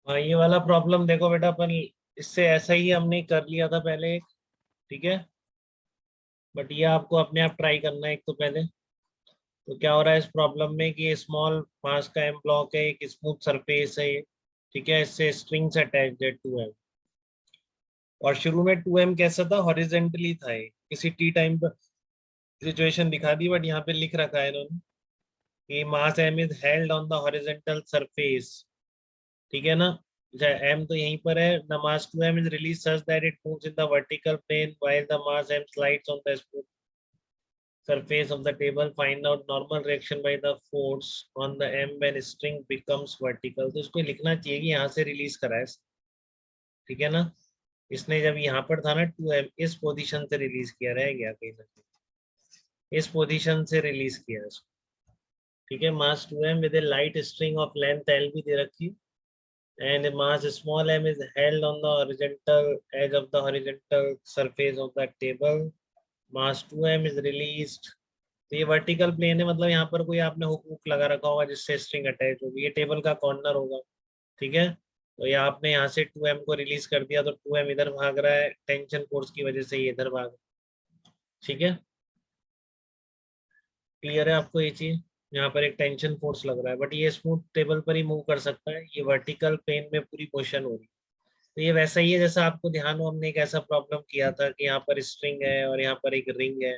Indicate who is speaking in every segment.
Speaker 1: हाँ, ये वाला प्रॉब्लम देखो बेटा, अपन इससे ऐसा ही हमने कर लिया था पहले, ठीक है। बट ये आपको अपने आप ट्राई करना है एक तो पहले। तो क्या हो रहा है इस प्रॉब्लम में कि स्मॉल मास का एम ब्लॉक है, एक स्मूथ सरफेस है ये, ठीक है। इससे स्ट्रिंग्स अटैच्ड है 2m। और शुरू में 2m कैसा था, हॉरिजेंटली था ये, किसी टी टाइम पर सिचुएशन दिखा दी, बट यहाँ पे लिख रखा है इन्होंने कि mass m is held on the horizontal surface, ठीक है ना। m तो यहीं पर है the mass 2m is release such that it moves in the vertical plane while the mass m slides on the smooth surface of the table. Find out normal reaction by the force on the m when string becomes vertical. तो इसको लिखना चाहिए कि यहाँ से release करा है, ठीक है ना। इसने जब यहाँ पर था ना 2m, इस पोजीशन से रिलीज किया, रह गया कहीं ना कहीं, इस पोजीशन से रिलीज किया इसको, ठीक है। मास 2m with A light string of length l भी दे रखी, and mass small m is held on the horizontal edge of the horizontal surface of the table. Mass 2m is released। तो ये vertical plane है, मतलब यहाँ पर कोई आपने हुक वुक लगा रखा होगा जिससे स्ट्रिंग अटैच होगी, ये टेबल का कॉर्नर होगा, ठीक है। तो ये आपने यहाँ से 2m को रिलीज कर दिया, तो 2m इधर भाग रहा है, टेंशन फोर्स की वजह से ये इधर भाग, ठीक है। क्लियर है आपको ये चीज। यहाँ पर एक टेंशन फोर्स लग रहा है, बट ये स्मूथ टेबल पर ही मूव कर सकता है, ये वर्टिकल प्लेन में पूरी मोशन हो रही है। तो ये वैसा ही है जैसा आपको ध्यान हो, हमने एक ऐसा प्रॉब्लम किया था कि यहाँ पर स्ट्रिंग है और यहाँ पर एक रिंग है,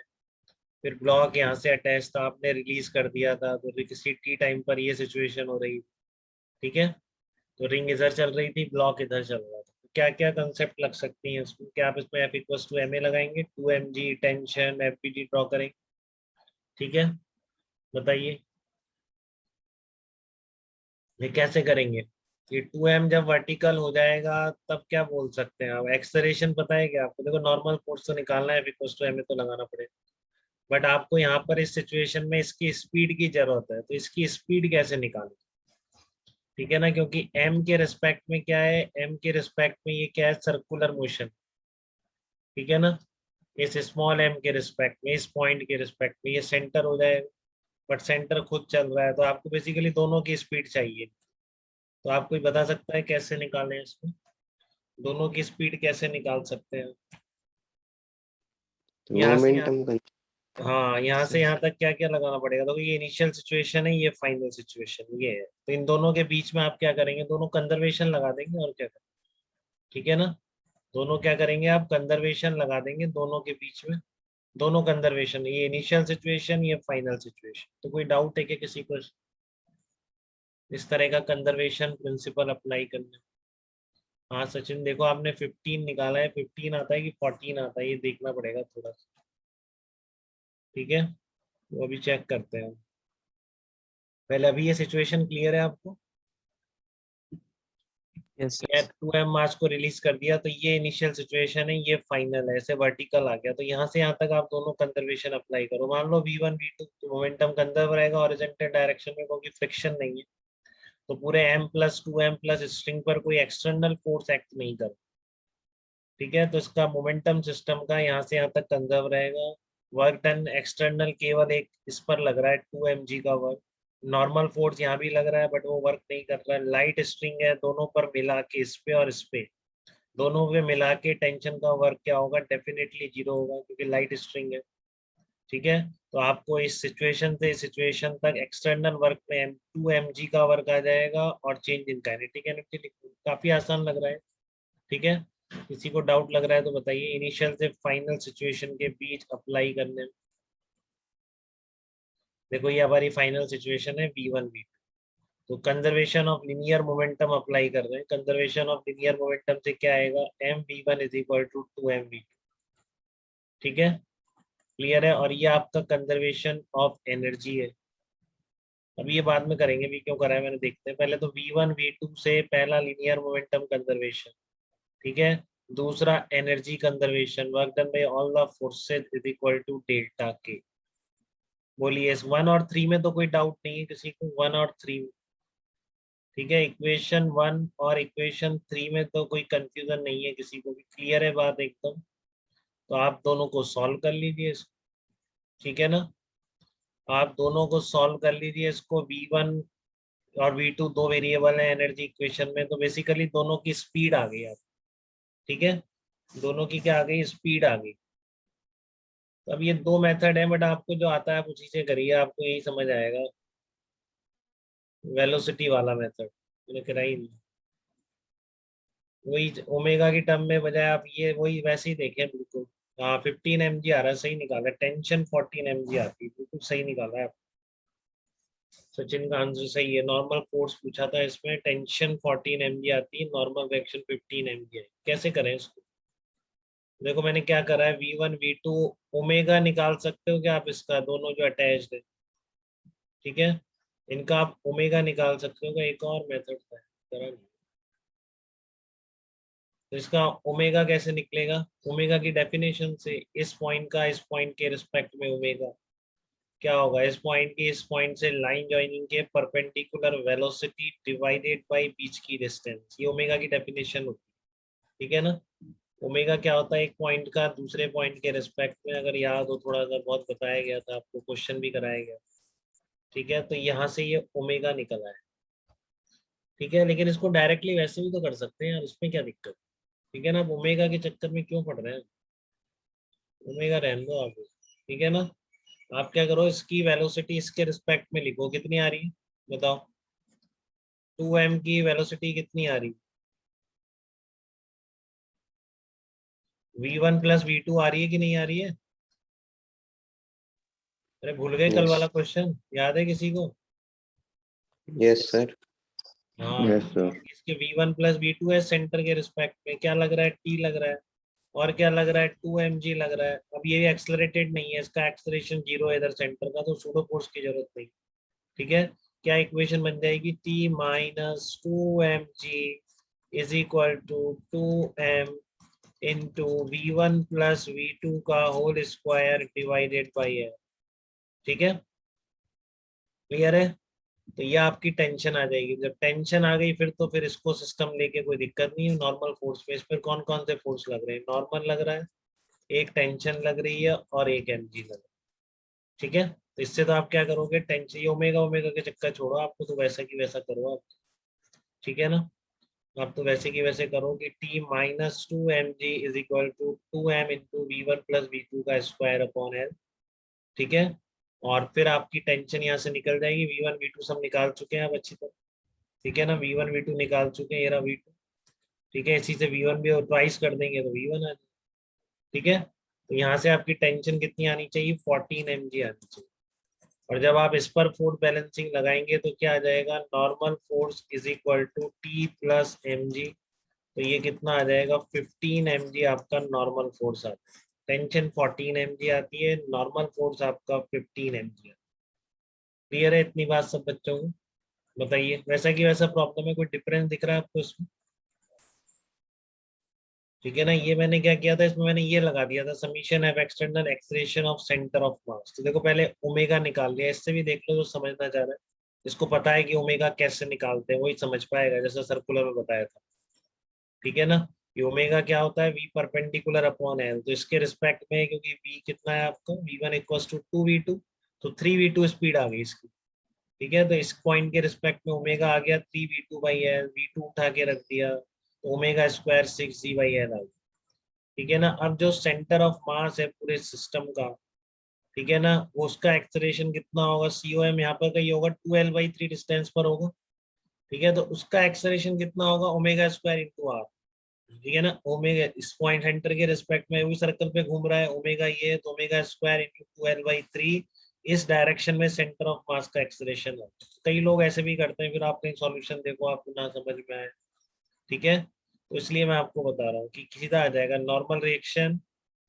Speaker 1: फिर ब्लॉक यहाँ से अटैच था, आपने रिलीज कर दिया था, तो किसी टी टाइम पर ये सिचुएशन हो रही, ठीक है। तो रिंग इधर चल रही थी, ब्लॉक इधर चल रहा था। तो क्या क्या कंसेप्ट लग सकती हैं इसमें, क्या आप इसमें F=ma लगाएंगे, 2mg टेंशन FPG ड्रॉ करेंगे, ठीक है। बताइए ये कैसे करेंगे। ये 2m जब वर्टिकल हो जाएगा तब क्या बोल सकते हैं आप, एक्सलरेशन पता है क्या आपको, देखो नॉर्मल फोर्स तो निकालना है, F=ma तो लगाना पड़ेगा, बट आपको यहाँ पर इस सिचुएशन में इसकी स्पीड की जरूरत है, तो इसकी स्पीड कैसे निकालें, ठीक है ना। क्योंकि m के रिस्पेक्ट में क्या है, m के रिस्पेक्ट में ये क्या है, सर्कुलर मोशन, ठीक है ना। इस स्मॉल m के रिस्पेक्ट में, इस पॉइंट के रिस्पेक्ट में ये सेंटर हो जाएगा, बट सेंटर खुद चल रहा है, तो आपको बेसिकली दोनों की स्पीड चाहिए। तो आप कोई बता सकता है कैसे निकालें इसको, दोनों की स्पीड कैसे निकाल सकते हैं। यहाँ से यहाँ,
Speaker 2: मोमेंटम
Speaker 1: हाँ यहाँ से यहाँ तक क्या क्या लगाना पड़ेगा, तो ये इनिशियल सिचुएशन है, ये फाइनल सिचुएशन ये है, तो इन दोनों के बीच में आप क्या करेंगे, दोनों कंजर्वेशन लगा देंगे और क्या करेंगे, ठीक है ना। दोनों क्या करेंगे, आप कंजर्वेशन लगा देंगे दोनों के बीच में, दोनों कंजर्वेशन, ये इनिशियल सिचुएशन ये फाइनल सिचुएशन। तो कोई डाउट है कि किसी को इस तरह का कंजर्वेशन प्रिंसिपल अप्लाई करने। हाँ सचिन, देखो आपने 15 निकाला है, 15 आता है कि 14 आता है, ये देखना पड़ेगा थोड़ा सा, ठीक है। वो अभी चेक करते हैं पहले। अभी ये सिचुएशन क्लियर है आपको,
Speaker 3: यस
Speaker 1: ये
Speaker 3: यस
Speaker 1: 2m मास को रिलीज कर दिया, तो ये इनिशियल सिचुएशन है, ये फाइनल है, ऐसे वर्टिकल आ गया, तो यहाँ से यहाँ तक आप दोनों कंजर्वेशन अप्लाई करो। मान लो v1 v2, तो मोमेंटम कंजर्व रहेगा हॉरिजॉन्टल डायरेक्शन में, क्योंकि फ्रिक्शन नहीं है, तो पूरे m+2m+ स्ट्रिंग पर कोई एक्सटर्नल फोर्स एक्ट नहीं कर, ठीक है। तो इसका मोमेंटम सिस्टम का यहाँ से यहाँ तक कंजर्व रहेगा। वर्क डन एक्सटर्नल केवल एक इस पर लग रहा है 2mg का वर्क, नॉर्मल फोर्स यहाँ भी लग रहा है बट वो वर्क नहीं कर रहा है, लाइट स्ट्रिंग है, दोनों पर मिला के, इस पे और इस पे, दोनों पे मिला के टेंशन का वर्क क्या होगा, डेफिनेटली जीरो होगा, क्योंकि लाइट स्ट्रिंग है, ठीक है। तो आपको इस सिचुएशन से इस सिचुएशन तक एक्सटर्नल वर्क में 2mg का वर्क आ जाएगा, और चेंज इन काइनेटिक एनर्जी। काफी आसान लग रहा है, ठीक है। किसी को डाउट लग रहा है तो बताइए, इनिशियल से फाइनल सिचुएशन के बीच अप्लाई करने में। देखो ये हमारी फाइनल सिचुएशन है v1 v2, तो conservation of linear momentum apply कर रहे हैं। कंजर्वेशन ऑफ लिनियर मोमेंटम से क्या आएगा, mv1 is equal to 2mv2, ठीक है। क्लियर है। और ये आपका कंजर्वेशन ऑफ एनर्जी है। अब ये बाद में करेंगे, भी क्यों करा है मैंने, देखते हैं पहले। तो v1 v2 से पहला लिनियर मोमेंटम कंजर्वेशन, ठीक है। दूसरा energy conservation, work done by all the forces is equal to delta K. बोलिए, 1 और 3 में तो कोई डाउट नहीं है किसी को, 1 और 3, ठीक है। इक्वेशन 1 और इक्वेशन 3 में तो कोई कंफ्यूजन नहीं है किसी को भी, क्लियर है बात एकदम। तो आप दोनों को सॉल्व कर लीजिए इसको, ठीक है ना। आप दोनों को सॉल्व कर लीजिए इसको, v1 और V2 दो वेरिएबल है एनर्जी इक्वेशन में, तो बेसिकली दोनों की स्पीड आ गई अब। ठीक है, दोनों की क्या आ गई, स्पीड आ गई। तो अब ये दो मेथड है, बट आपको जो आता है आप उसी से करिए, आपको यही समझ आएगा। वेलोसिटी वाला मेथड मैंने कराई नहीं, वही ओमेगा की टर्म में बजाय आप ये वही वैसे ही देखें बिल्कुल। हाँ 15 mg आ रहा है, सही निकाला। टेंशन 14 mg आती है, बिल्कुल सही निकाला है आप। सचिन का आंसर सही है। नॉर्मल फोर्स पूछा था इसमें, टेंशन 14 mg आती है, नॉर्मल रिएक्शन 15 mg है। कैसे करें इसको? देखो मैंने क्या करा है, V1 V2 ओमेगा निकाल सकते हो क्या आप इसका, दोनों जो अटैच्ड है। ठीक है, इनका आप ओमेगा निकाल सकते हो क्या? एक और मेथड है, करा नहीं। तो इसका ओमेगा कैसे निकलेगा? ओमेगा की डेफिनेशन से, इस पॉइंट का इस पॉइंट के रिस्पेक्ट में ओमेगा क्या होगा, इस पॉइंट की इस पॉइंट से लाइन जॉइनिंग के परपेंडिकुलर वेलोसिटी डिवाइडेड बाय बीच की डिस्टेंस, ये ओमेगा की डेफिनेशन होती है। ठीक है ना? ओमेगा क्या होता है, एक पॉइंट का दूसरे पॉइंट के रिस्पेक्ट में, अगर याद हो थोड़ा सा, बहुत बताया गया था आपको, क्वेश्चन भी कराया गया। ठीक है, तो यहाँ से ये ओमेगा निकला है। ठीक है, लेकिन इसको डायरेक्टली वैसे भी तो कर सकते हैं यार, इसमें क्या दिक्कत? ठीक है ना, अब ओमेगा के चक्कर में क्यों पड़ रहे हैं? ओमेगा रहने दो आप। ठीक है ना, आप क्या करो, इसकी वेलोसिटी इसके रिस्पेक्ट में लिखो, कितनी आ रही है बताओ। 2m की वेलोसिटी कितनी आ रही? V1 प्लस V2 आ रही है कि नहीं आ रही है? अरे भूल गए कल
Speaker 2: यस
Speaker 1: वाला क्वेश्चन, याद है किसी को?
Speaker 2: Yes sir.
Speaker 1: हाँ,
Speaker 3: यस
Speaker 1: तो
Speaker 3: सर।
Speaker 1: इसके V1 प्लस V2 है सेंटर के रिस्पेक्ट में, क्या लग रहा है, T लग रहा है। और क्या लग रहा है, 2mg लग रहा है। अब ये एक्सलरेटेड नहीं है, इसका एक्सलरेशन जीरो है इधर सेंटर का, तो सूडो फोर्स की जरूरत नहीं। ठीक है, क्या इक्वेशन बन जाएगी, T minus 2mg is equal to 2m into V1 plus V2 का होल स्क्वायर डिवाइडेड बाई है। ठीक है, क्लियर है? तो ये आपकी टेंशन आ जाएगी। जब टेंशन आ गई फिर तो फिर इसको सिस्टम लेके कोई दिक्कत नहीं है। नॉर्मल फोर्स पे इस पर कौन कौन से फोर्स लग रहे हैं, नॉर्मल लग रहा है, एक टेंशन लग रही है, और एक mg लग रहा है। ठीक है, तो इससे तो आप क्या करोगे, टेंशन, ये ओमेगा ओमेगा के चक्कर छोड़ो, आपको तो वैसा की वैसा करो आप। ठीक है ना, आप तो वैसे की वैसे करो कि T minus 2mg is equal to 2m into V1 plus V2 का स्क्वायर अपॉन एल। ठीक है, और फिर आपकी टेंशन यहाँ से निकल जाएगी, V1 V2 सब निकाल चुके हैं आप अच्छी तरह। ठीक है ना, V1 V2 निकाल चुके हैं, ये रहा V2। ठीक है, इसी से V1 भी और ट्वाइस कर देंगे तो V1 आ जाएगा। ठीक है, तो यहाँ से आपकी टेंशन कितनी आनी चाहिए, 14 mg आनी चाहिए। और जब आप इस पर फोर्स बैलेंसिंग लगाएंगे तो क्या आ जाएगा, normal force is equal to T plus mg। तो ये कितना आ जाएगा, 15 mg आपका नॉर्मल फोर्स आता है। टेंशन 14 mg आती है, नॉर्मल फोर्स आपका 15 mg। क्लियर है इतनी बात सब बच्चों को? बताइए, वैसा की वैसा प्रॉब्लम है, कोई डिफरेंस दिख रहा है आपको इसमें? ठीक है ना, ये मैंने क्या किया था, इसमें मैंने ये लगा दिया था, summation F external acceleration of centre of मास। तो देखो पहले ओमेगा निकाल लिया, इससे भी देख लो जो समझना चाह रहा है, इसको पता है कि ओमेगा कैसे निकालते हैं वही समझ पाएगा, जैसा सर्कुलर में बताया था। ठीक है ना, ये ओमेगा क्या होता है, वी परपेंडिकुलर अपॉन एल। तो इसके रिस्पेक्ट में, क्योंकि वी कितना है आपको, V1 इक्वल टू 2v2, तो 3v2 स्पीड आ गई इसकी। ठीक है, तो इस पॉइंट के रिस्पेक्ट में ओमेगा आ गया 3v2 बाई एल, V2 उठा के रख दिया, तो omega square 6g by L आ गया। ठीक है ना, अब जो सेंटर ऑफ मास है पूरे सिस्टम का, ठीक है ना, वो उसका एक्सेलरेशन कितना होगा, COM यहाँ पर कहीं होगा 2l/3 डिस्टेंस पर होगा। ठीक है, तो उसका एक्सेलरेशन कितना होगा, ओमेगा स्क्वायर इंटू आर। ठीक है ना, ओमेगा इस पॉइंट सेंटर के रिस्पेक्ट में वही सर्कल पे घूम रहा है, ओमेगा ये है, तो ओमेगा स्क्वायर इंटू 2l/3 इस डायरेक्शन में सेंटर ऑफ मास का एक्सेलरेशन है। कई लोग ऐसे भी करते हैं, फिर आप कहीं सॉल्यूशन देखो आपको ना समझ में आए। ठीक है, तो इसलिए मैं आपको बता रहा हूँ कि सीधा आ जाएगा नॉर्मल रिएक्शन।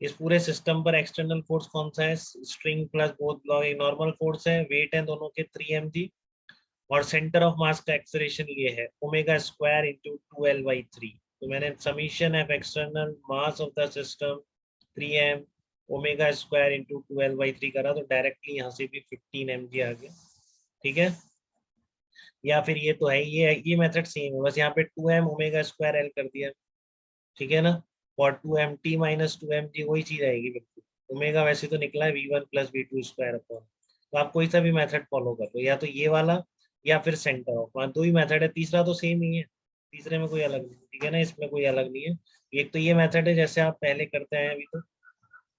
Speaker 1: इस पूरे सिस्टम पर एक्सटर्नल फोर्स कौन सा है, स्ट्रिंग प्लस बोथ ब्लॉक, एक नॉर्मल फोर्स है, वेट है दोनों के 3mg, और सेंटर ऑफ मास का एक्सेलरेशन ये है ओमेगा स्क्वायर इंटू 2l/3। तो मैंने summation of external mass of the system 3m omega square into 2l/3 करा, तो डायरेक्टली यहाँ से भी 15mg आ गया। ठीक है, या फिर ये तो है, ये मेथड सेम है, बस यहाँ पे 2m ओमेगा स्क्वायर एल कर दिया। ठीक है ना, और 2m T माइनस 2mg वही चीज आएगी बिल्कुल। ओमेगा वैसे तो निकला है V1 plus V2 square upon. तो आप कोई सा भी मेथड फॉलो कर लो, या तो ये वाला, या फिर सेंटर ऑफ मास, दो ही मेथड है, तीसरा तो सेम ही है, तीसरे में कोई अलग नहीं, ठीक है ना, इसमें कोई अलग नहीं है। एक तो ये मेथड है जैसे आप पहले करते हैं अभी तो,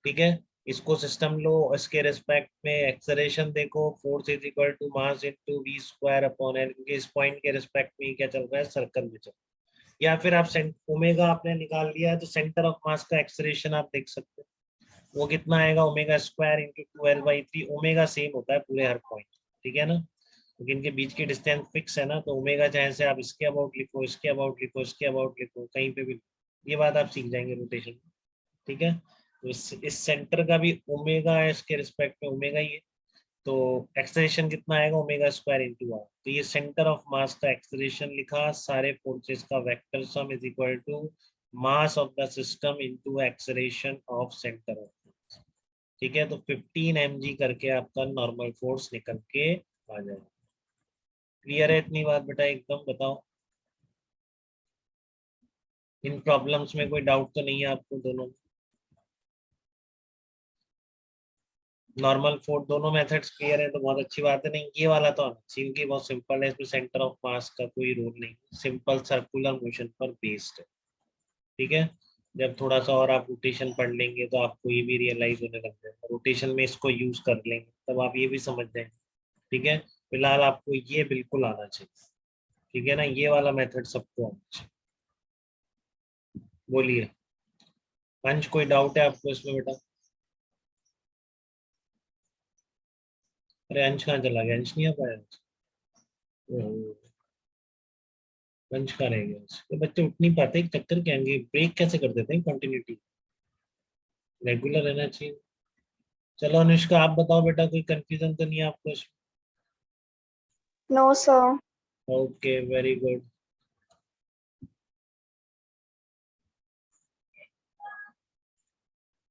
Speaker 1: ठीक है। इसको सिस्टम लो, इसके रिस्पेक्ट में एक्सेलरेशन देखो, force is equal to mass into V square upon L, क्योंकि इस पॉइंट के रिस्पेक्ट में क्या चल रहा है, सर्कल में चल रहा है। या फिर आप ओमेगा आपने निकाल लिया है तो सेंटर ऑफ मास का एक्सेलरेशन आप देख सकते हैं, वो कितना आएगा, omega square into 12/3। Omega same होता है पूरे हर पॉइंट, ठीक है ना, क्योंकि इनके बीच की डिस्टेंस फिक्स है ना, तो ओमेगा चाहे से आप इसके अबाउट लिखो, इसके अबाउट लिखो, इसके अबाउट लिखो, कहीं पे भी, ये बात आप सीख जाएंगे रोटेशन में, ठीक है। तो इस सेंटर का भी ओमेगा है, इसके रिस्पेक्ट में ओमेगा ही है, तो एक्सेलरेशन कितना आएगा, ओमेगा स्क्वायर इंटू आर। तो ये सेंटर ऑफ मास का एक्सेलरेशन लिखा, सारे फोर्सेस का vector sum is equal to mass of the system into acceleration of centre of mass, ठीक है। तो 15 mg करके आपका नॉर्मल फोर्स निकल के आ जाएगा। क्लियर है इतनी बात बेटा, एकदम बताओ, इन प्रॉब्लम्स में कोई डाउट तो नहीं है आपको दोनों? नॉर्मल फोर्स दोनों मेथड्स क्लियर है तो बहुत अच्छी बात है। नहीं, ये वाला तो आना चाहिए क्योंकि बहुत सिंपल है, इसमें सेंटर ऑफ मास का कोई रूल नहीं, सिंपल सर्कुलर मोशन पर बेस्ड है, ठीक है। जब थोड़ा सा और आप रोटेशन पढ़ लेंगे तो आपको ये भी रियलाइज होने लग जाएगा, रोटेशन में इसको यूज कर लेंगे तब आप ये भी समझ जाएंगे, ठीक है। फिलहाल आपको ये बिल्कुल आना चाहिए, ठीक है ना, ये वाला मेथड सबको आना चाहिए। बोलिए अंश, कोई डाउट है आपको इसमें बेटा? अरे अंश कहाँ चला गया, अंश नहीं आ पाया? ओह, अंश कहाँ रह गया? ये बच्चे उठ नहीं पाते, चक्कर क्या है, ब्रेक कैसे कर देते हैं, कंटिन्यूटी रेगुलर रहना चाहिए। चलो अनुष्का आप बताओ बेटा, कोई कंफ्यूजन तो नहीं है आपको इसमें?
Speaker 3: No sir.
Speaker 1: Okay, very good.